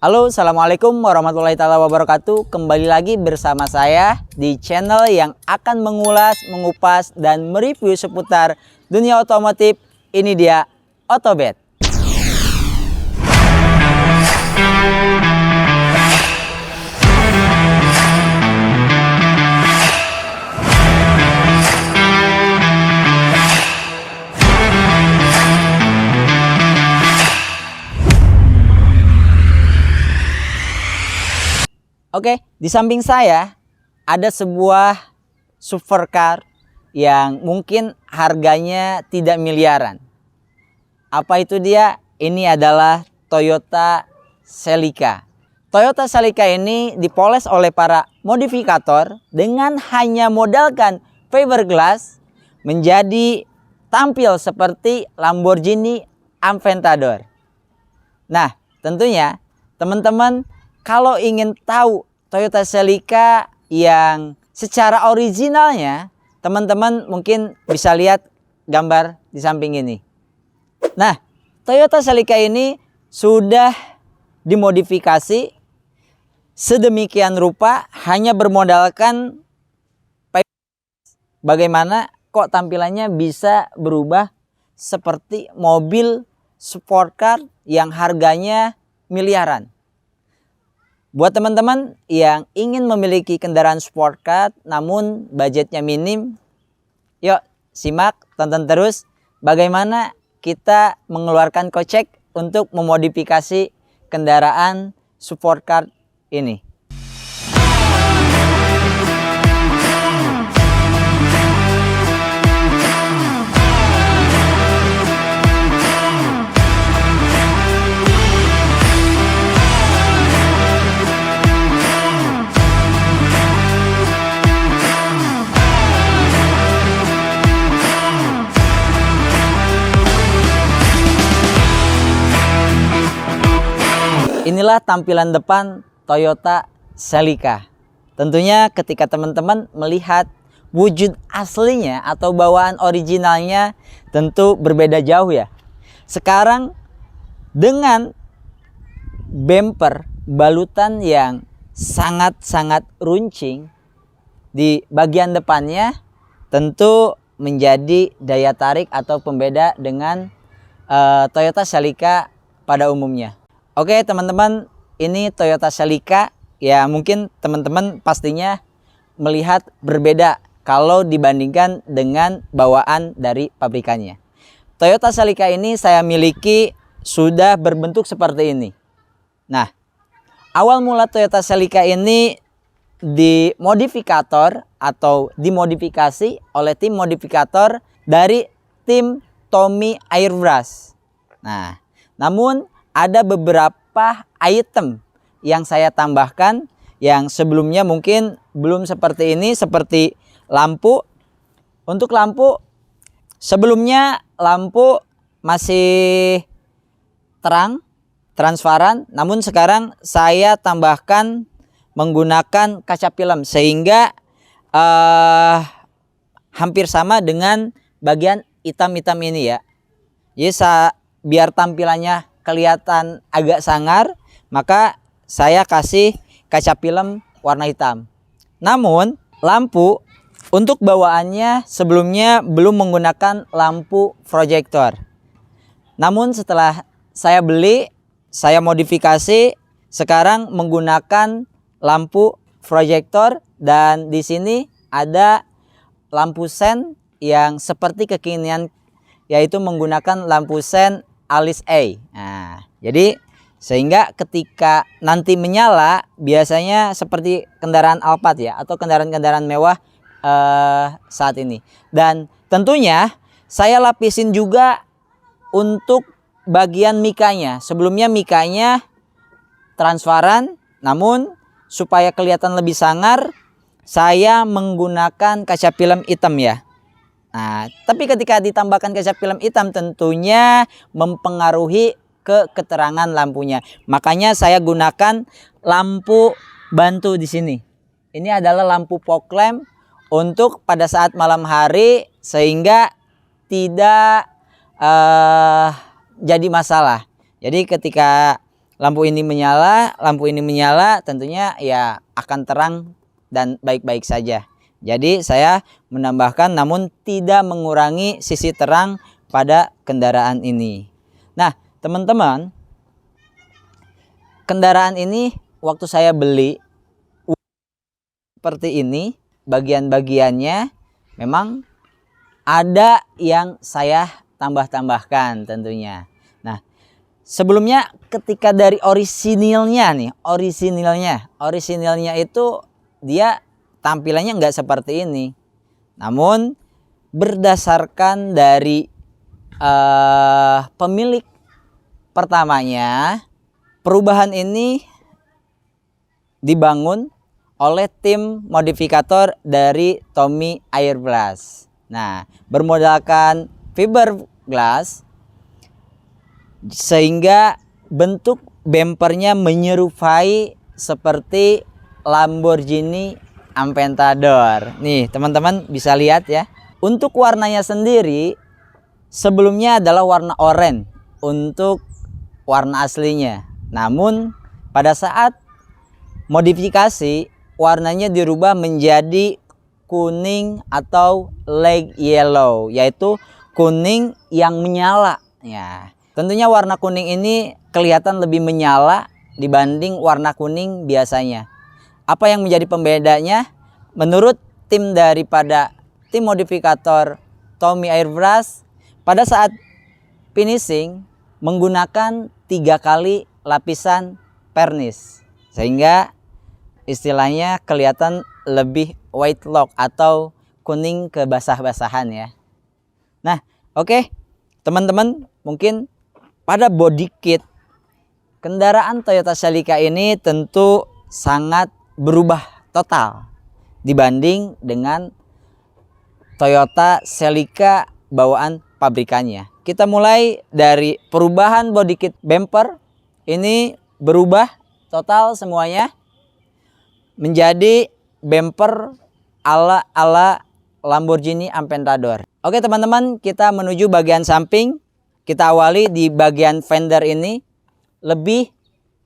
Halo, assalamualaikum warahmatollahi wabarakatuh. Kembali lagi bersama saya di channel yang akan mengulas, mengupas, dan mereview seputar dunia otomotif. Ini dia Otobet. Oke, di samping saya ada sebuah supercar yang mungkin harganya tidak miliaran. Apa itu dia? Ini adalah Toyota Celica. Toyota Celica ini dipoles oleh para modifikator dengan hanya modalkan fiberglass menjadi tampil seperti Lamborghini Aventador. Nah, tentunya teman-teman kalau ingin tahu Toyota Celica yang secara originalnya, teman-teman mungkin bisa lihat gambar di samping ini. Nah, Toyota Celica ini sudah dimodifikasi sedemikian rupa hanya bermodalkan bagaimana kok tampilannya bisa berubah seperti mobil sport car yang harganya miliaran. Buat teman-teman yang ingin memiliki kendaraan sport car namun budgetnya minim, yuk simak, tonton terus bagaimana kita mengeluarkan kocek untuk memodifikasi kendaraan sport car ini. Inilah tampilan depan Toyota Celica. Tentunya ketika teman-teman melihat wujud aslinya atau bawaan originalnya tentu berbeda jauh ya. Sekarang dengan bumper balutan yang sangat-sangat runcing di bagian depannya tentu menjadi daya tarik atau pembeda dengan Toyota Celica pada umumnya. Oke teman-teman, ini Toyota Celica ya, mungkin teman-teman pastinya melihat berbeda kalau dibandingkan dengan bawaan dari pabrikannya. Toyota Celica ini saya miliki sudah berbentuk seperti ini. Nah, awal mula Toyota Celica ini dimodifikator atau dimodifikasi oleh tim modifikator dari tim Tommy Airbrush. Nah, namun ada beberapa item yang saya tambahkan yang sebelumnya mungkin belum seperti ini, seperti lampu. Untuk lampu, sebelumnya lampu masih terang, transparan, namun sekarang saya tambahkan menggunakan kaca film sehingga hampir sama dengan bagian hitam-hitam ini ya. Jadi biar tampilannya kelihatan agak sangar, maka saya kasih kaca film warna hitam. Namun lampu untuk bawaannya sebelumnya belum menggunakan lampu proyektor. Namun setelah saya beli, saya modifikasi, sekarang menggunakan lampu proyektor dan di sini ada lampu sen yang seperti kekinian, yaitu menggunakan lampu sen Alice A. Nah, jadi sehingga ketika nanti menyala biasanya seperti kendaraan Alphard ya, atau kendaraan-kendaraan mewah saat ini. Dan tentunya saya lapisin juga untuk bagian mikanya. Sebelumnya mikanya transparan, namun supaya kelihatan lebih sangar saya menggunakan kaca film hitam ya. Nah, tapi ketika ditambahkan kaca film hitam tentunya mempengaruhi ke keterangan lampunya. Makanya saya gunakan lampu bantu di sini. Ini adalah lampu fog lamp untuk pada saat malam hari sehingga tidak jadi masalah. Jadi ketika lampu ini menyala, tentunya ya akan terang dan baik-baik saja. Jadi saya menambahkan namun tidak mengurangi sisi terang pada kendaraan ini. Nah, teman-teman, kendaraan ini waktu saya beli seperti ini, bagian-bagiannya memang ada yang saya tambah-tambahkan tentunya. Nah, sebelumnya ketika dari orisinilnya itu dia tampilannya nggak seperti ini. Namun berdasarkan dari pemilik pertamanya, perubahan ini dibangun oleh tim modifikator dari Tommy Airbrush. Nah, bermodalkan fiberglass sehingga bentuk bempernya menyerupai seperti Lamborghini Aventador. Nih, teman-teman bisa lihat ya. Untuk warnanya sendiri sebelumnya adalah warna oranye untuk warna aslinya. Namun pada saat modifikasi warnanya dirubah menjadi kuning atau light yellow, yaitu kuning yang menyala ya. Tentunya warna kuning ini kelihatan lebih menyala dibanding warna kuning biasanya. Apa yang menjadi pembedanya? Menurut tim daripada tim modifikator Tommy Airbrush, pada saat finishing menggunakan 3 kali lapisan vernis sehingga istilahnya kelihatan lebih white lock atau kuning kebasah-basahan ya. Nah, oke, teman-teman, mungkin pada body kit kendaraan Toyota Celica ini tentu sangat berubah total dibanding dengan Toyota Celica bawaan pabrikannya. Kita mulai dari perubahan body kit bumper. Ini berubah total semuanya menjadi bumper ala Lamborghini Aventador. Oke teman-teman, kita menuju bagian samping. Kita awali di bagian fender ini. Lebih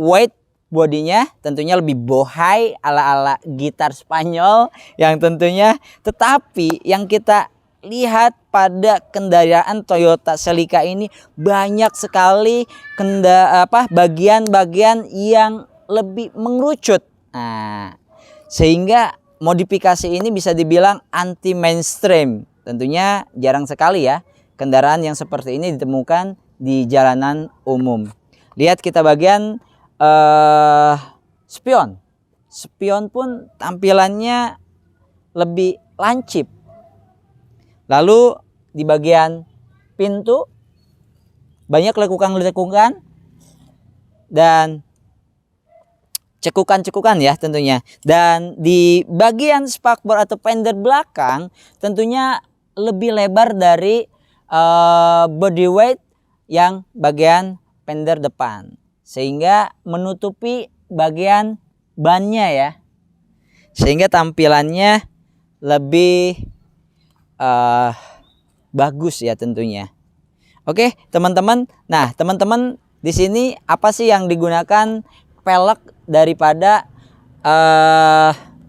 wide bodinya, tentunya lebih bohai ala gitar Spanyol yang tentunya. Tetapi yang kita lihat pada kendaraan Toyota Celica ini banyak sekali bagian-bagian yang lebih mengerucut. Nah, sehingga modifikasi ini bisa dibilang anti mainstream. Tentunya jarang sekali ya kendaraan yang seperti ini ditemukan di jalanan umum. Lihat kita bagian spion. Spion pun tampilannya lebih lancip. Lalu di bagian pintu banyak lekukan-lekukan dan cekukan-cekukan ya tentunya. Dan di bagian spakbor atau fender belakang tentunya lebih lebar dari body weight yang bagian fender depan. Sehingga menutupi bagian bannya ya. Sehingga tampilannya lebih bagus ya tentunya. Oke teman-teman. Nah teman-teman, di sini apa sih yang digunakan pelek daripada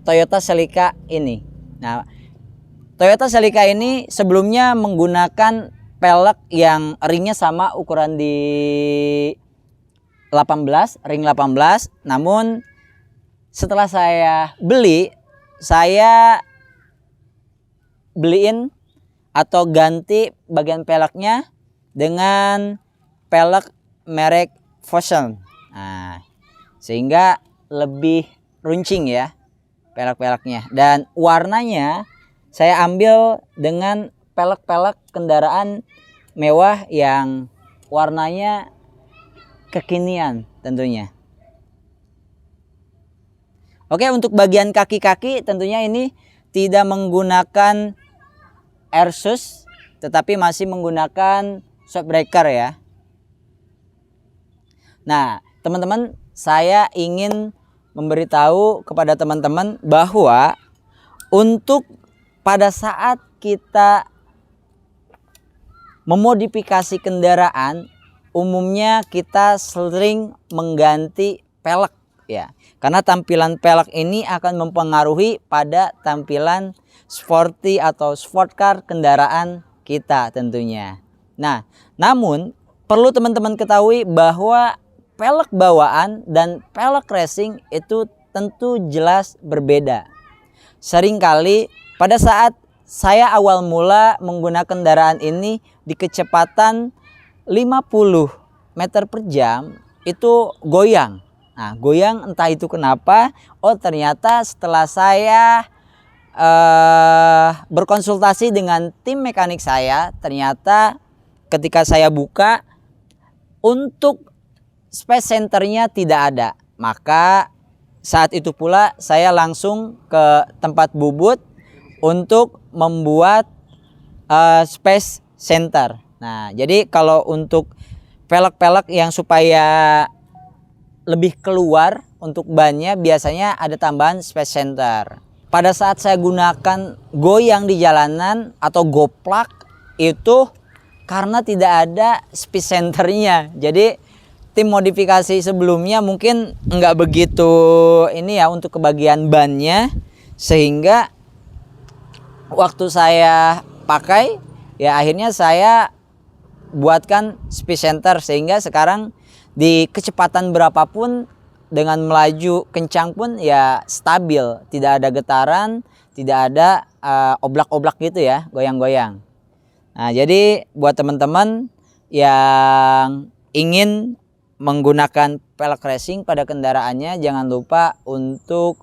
Toyota Celica ini? Nah, Toyota Celica ini sebelumnya menggunakan pelek yang ringnya sama ukuran di 18, ring 18. Namun setelah saya beliin atau ganti bagian peleknya dengan pelek merek Fosun. Nah, sehingga lebih runcing ya pelek-peleknya, dan warnanya saya ambil dengan pelek-pelek kendaraan mewah yang warnanya kekinian tentunya. Oke, untuk bagian kaki-kaki tentunya ini tidak menggunakan Airsus, tetapi masih menggunakan shockbreaker ya. Nah, teman-teman, saya ingin memberitahu kepada teman-teman bahwa untuk pada saat kita memodifikasi kendaraan, umumnya kita sering mengganti pelek ya. Karena tampilan pelek ini akan mempengaruhi pada tampilan sporty atau sport car kendaraan kita tentunya. Nah, namun perlu teman-teman ketahui bahwa pelek bawaan dan pelek racing itu tentu jelas berbeda. Seringkali pada saat saya awal mula menggunakan kendaraan ini di kecepatan 50 meter per jam itu goyang. Nah, goyang entah itu kenapa. Oh, ternyata setelah saya berkonsultasi dengan tim mekanik saya, ternyata ketika saya buka untuk space centernya tidak ada. Maka saat itu pula saya langsung ke tempat bubut untuk membuat space center. Nah, jadi kalau untuk pelek-pelek yang supaya lebih keluar untuk bannya biasanya ada tambahan space center. Pada saat saya gunakan goyang di jalanan atau goplak itu karena tidak ada space centernya. Jadi tim modifikasi sebelumnya mungkin nggak begitu ini ya untuk kebagian bannya, sehingga waktu saya pakai ya akhirnya saya buatkan space center, sehingga sekarang di kecepatan berapapun dengan melaju kencang pun ya stabil, tidak ada getaran, tidak ada oblak-oblak gitu ya, goyang-goyang. Nah, jadi buat teman-teman yang ingin menggunakan pelek racing pada kendaraannya, jangan lupa untuk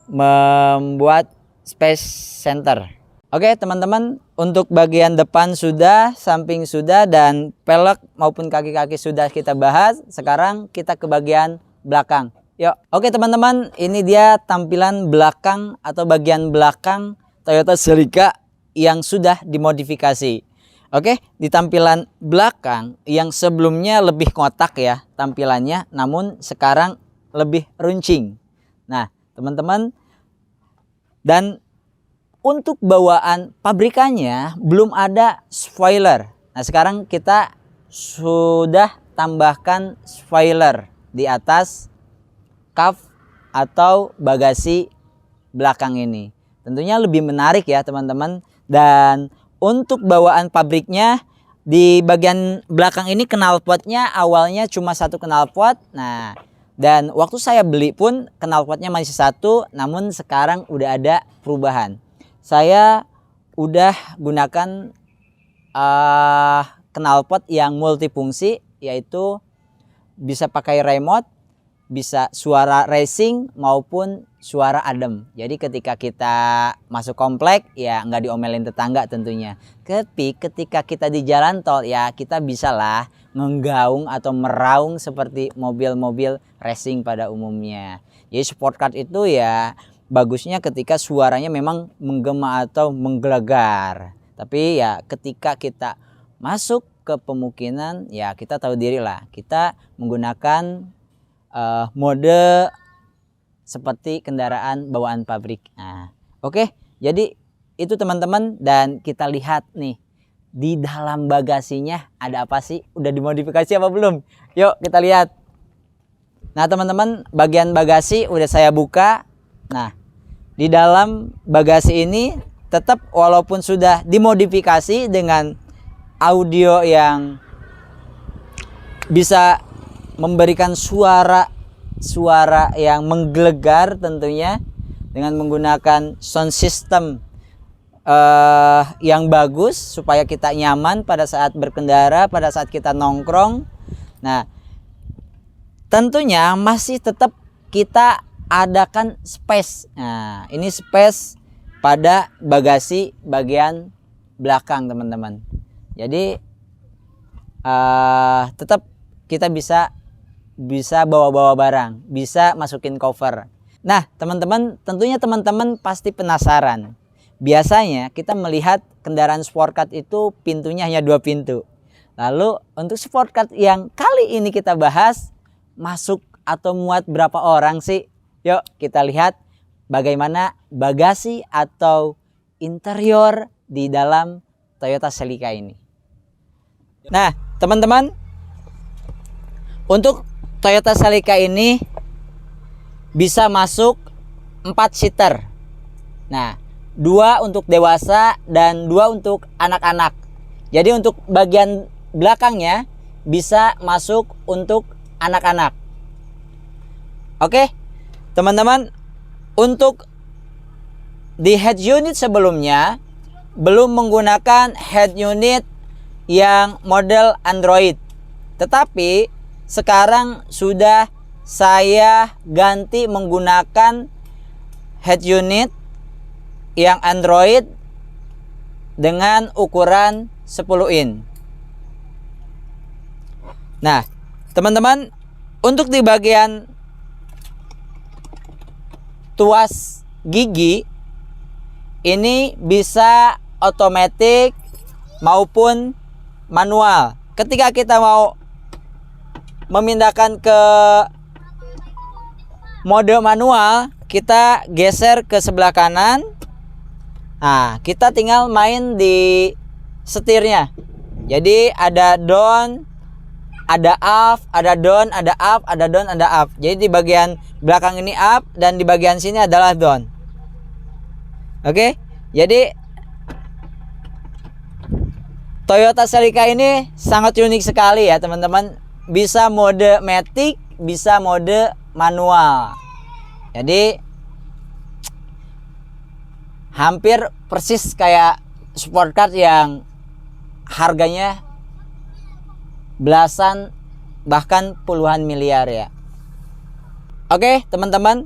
membuat space center. Oke teman-teman, untuk bagian depan sudah, samping sudah, dan pelek maupun kaki-kaki sudah kita bahas. Sekarang kita ke bagian belakang. Yuk. Oke teman-teman, ini dia tampilan belakang atau bagian belakang Toyota Celica yang sudah dimodifikasi. Oke, di tampilan belakang yang sebelumnya lebih kotak ya tampilannya, namun sekarang lebih runcing. Nah teman-teman, dan untuk bawaan pabrikannya belum ada spoiler. Nah sekarang kita sudah tambahkan spoiler di atas kap atau bagasi belakang ini. Tentunya lebih menarik ya teman-teman. Dan untuk bawaan pabriknya di bagian belakang ini knalpotnya awalnya cuma satu knalpot. Nah, dan waktu saya beli pun knalpotnya masih satu, namun sekarang udah ada perubahan. Saya udah gunakan knalpot yang multifungsi, yaitu bisa pakai remote, bisa suara racing maupun suara adem. Jadi ketika kita masuk komplek ya nggak diomelin tetangga tentunya. Tapi ketika kita di jalan tol ya kita bisalah nggaung atau meraung seperti mobil-mobil racing pada umumnya. Jadi sport car itu ya bagusnya ketika suaranya memang menggema atau menggelegar. Tapi ya ketika kita masuk ke pemukiman ya kita tahu diri lah. Kita menggunakan mode seperti kendaraan bawaan pabrik. Nah, oke. Jadi itu teman-teman, dan kita lihat nih di dalam bagasinya ada apa sih? Udah dimodifikasi apa belum? Yuk kita lihat. Nah teman-teman, bagian bagasi udah saya buka. Nah, di dalam bagasi ini tetap walaupun sudah dimodifikasi dengan audio yang bisa memberikan suara yang menggelegar tentunya, dengan menggunakan sound system yang bagus supaya kita nyaman pada saat berkendara, pada saat kita nongkrong. Nah, tentunya masih tetap kita adakan space. Nah, ini space pada bagasi bagian belakang teman-teman. Jadi tetap kita bisa bawa-bawa barang, bisa masukin cover. Nah teman-teman, tentunya teman-teman pasti penasaran. Biasanya kita melihat kendaraan sport car itu pintunya hanya 2 pintu. Lalu untuk sport car yang kali ini kita bahas, masuk atau muat berapa orang sih? Yuk kita lihat bagaimana bagasi atau interior di dalam Toyota Celica ini. Nah teman-teman, Untuk Toyota Celica ini bisa masuk 4 seater. Nah, 2 untuk dewasa dan 2 untuk anak-anak. Jadi untuk bagian belakangnya bisa masuk untuk anak-anak. Oke, teman-teman, untuk di head unit sebelumnya belum menggunakan head unit yang model Android. Tetapi sekarang sudah saya ganti menggunakan head unit yang Android dengan ukuran 10 in. Nah, teman-teman, untuk di bagian tuas gigi ini bisa otomatis maupun manual. Ketika kita mau memindahkan ke mode manual, kita geser ke sebelah kanan. Nah, kita tinggal main di setirnya. Jadi ada down, ada up, ada down, ada up, ada down, ada up. Jadi di bagian belakang ini up dan di bagian sini adalah down. Oke, jadi Toyota Celica ini sangat unik sekali ya teman-teman. Bisa mode matic, bisa mode manual. Jadi hampir persis kayak sport car yang harganya belasan bahkan puluhan miliar ya. Oke teman-teman,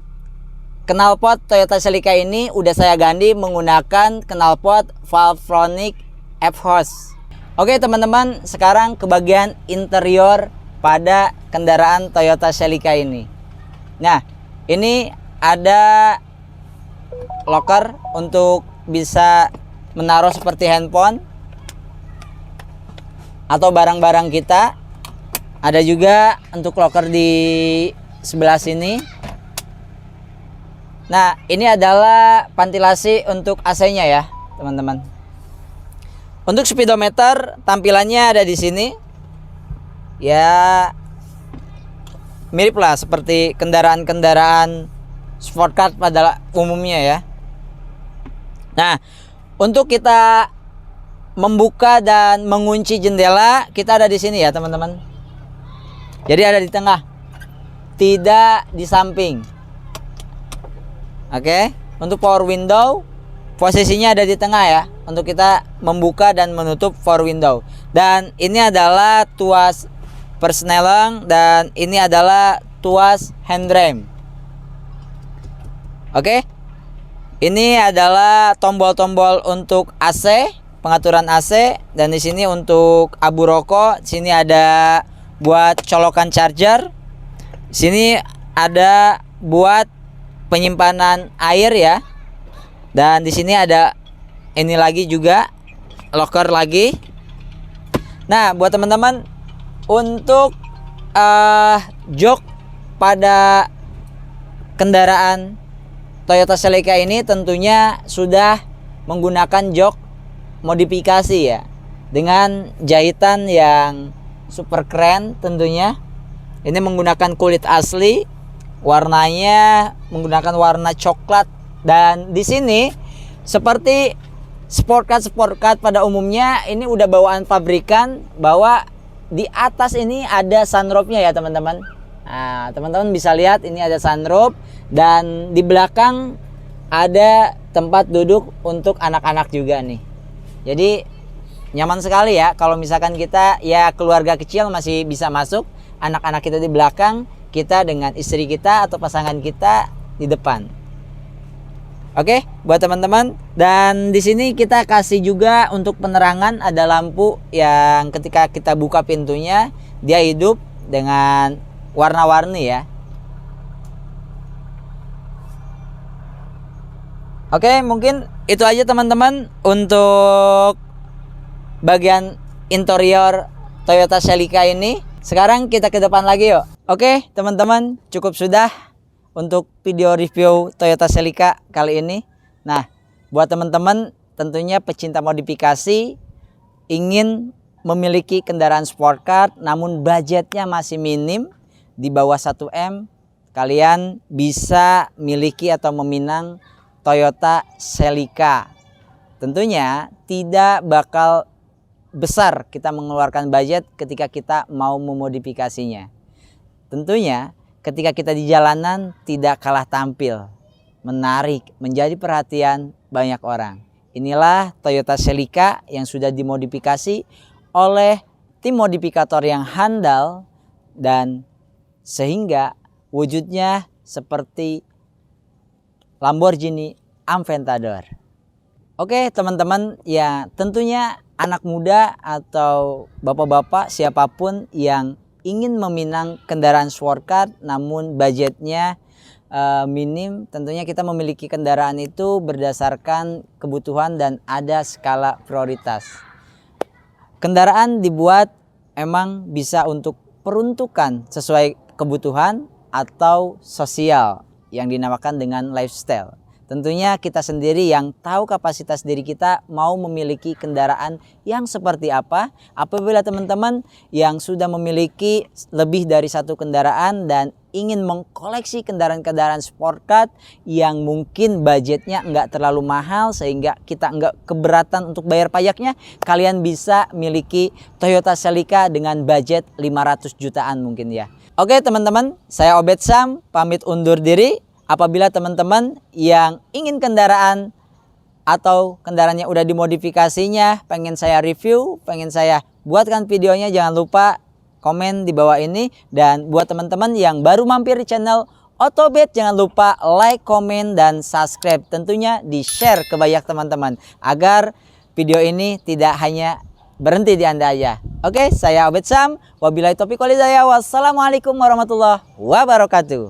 knalpot Toyota Celica ini udah saya ganti menggunakan knalpot Valvetronic F-Hose. Oke teman-teman, sekarang ke bagian interior pada kendaraan Toyota Celica ini. Nah, ini ada locker untuk bisa menaruh seperti handphone atau barang-barang kita. Ada juga untuk locker di sebelah sini. Nah, ini adalah ventilasi untuk AC-nya ya, teman-teman. Untuk speedometer tampilannya ada di sini. Ya, mirip lah seperti kendaraan-kendaraan sport car pada umumnya ya. Nah, untuk kita membuka dan mengunci jendela, kita ada di sini ya, teman-teman. Jadi ada di tengah, tidak di samping. Oke, untuk power window posisinya ada di tengah ya, untuk kita membuka dan menutup power window. Dan ini adalah tuas persneling dan ini adalah tuas handrem. Oke, ini adalah tombol-tombol untuk AC, pengaturan AC, dan di sini untuk abu rokok. Sini ada buat colokan charger. Sini ada buat penyimpanan air ya. Dan di sini ada ini lagi juga locker lagi. Nah, buat teman-teman, untuk jok pada kendaraan Toyota Celica ini tentunya sudah menggunakan jok modifikasi ya, dengan jahitan yang super keren tentunya. Ini menggunakan kulit asli, warnanya menggunakan warna coklat. Dan di sini seperti sport car pada umumnya, ini udah bawaan pabrikan bahwa di atas ini ada sunroofnya ya teman-teman. Nah, teman-teman bisa lihat ini ada sunroof dan di belakang ada tempat duduk untuk anak-anak juga nih. Jadi nyaman sekali ya kalau misalkan kita ya keluarga kecil masih bisa masuk, anak-anak kita di belakang, kita dengan istri kita atau pasangan kita di depan. Oke, buat teman-teman, dan di sini kita kasih juga untuk penerangan, ada lampu yang ketika kita buka pintunya dia hidup dengan warna-warni ya. Oke, mungkin itu aja teman-teman untuk bagian interior Toyota Celica ini. Sekarang kita ke depan lagi yuk. Oke, teman-teman, cukup sudah untuk video review Toyota Celica kali ini. Nah, buat teman-teman tentunya pecinta modifikasi ingin memiliki kendaraan sport car namun budgetnya masih minim di bawah 1 M, kalian bisa miliki atau meminang Toyota Celica. Tentunya tidak bakal besar kita mengeluarkan budget ketika kita mau memodifikasinya. Tentunya ketika kita di jalanan tidak kalah tampil, menarik, menjadi perhatian banyak orang. Inilah Toyota Celica yang sudah dimodifikasi oleh tim modifikator yang handal dan sehingga wujudnya seperti Lamborghini Aventador. Oke teman-teman, ya tentunya anak muda atau bapak-bapak siapapun yang ingin meminang kendaraan sport car namun budgetnya minim, tentunya kita memiliki kendaraan itu berdasarkan kebutuhan dan ada skala prioritas. Kendaraan dibuat emang bisa untuk peruntukan sesuai kebutuhan atau sosial yang dinamakan dengan lifestyle. Tentunya kita sendiri yang tahu kapasitas diri kita mau memiliki kendaraan yang seperti apa. Apabila teman-teman yang sudah memiliki lebih dari satu kendaraan dan ingin mengkoleksi kendaraan-kendaraan sport car yang mungkin budgetnya nggak terlalu mahal sehingga kita nggak keberatan untuk bayar pajaknya, kalian bisa miliki Toyota Celica dengan budget 500 jutaan mungkin ya. Oke teman-teman, saya Obed Sam pamit undur diri. Apabila teman-teman yang ingin kendaraan atau kendaraannya udah dimodifikasinya, pengen saya review, pengen saya buatkan videonya, jangan lupa komen di bawah ini. Dan buat teman-teman yang baru mampir di channel Otobet, jangan lupa like, komen, dan subscribe. Tentunya di-share ke banyak teman-teman agar video ini tidak hanya berhenti di Anda aja. Oke, saya Obed Sam. Wabillahi taufiq wal hidayah. Wassalamualaikum warahmatullahi wabarakatuh.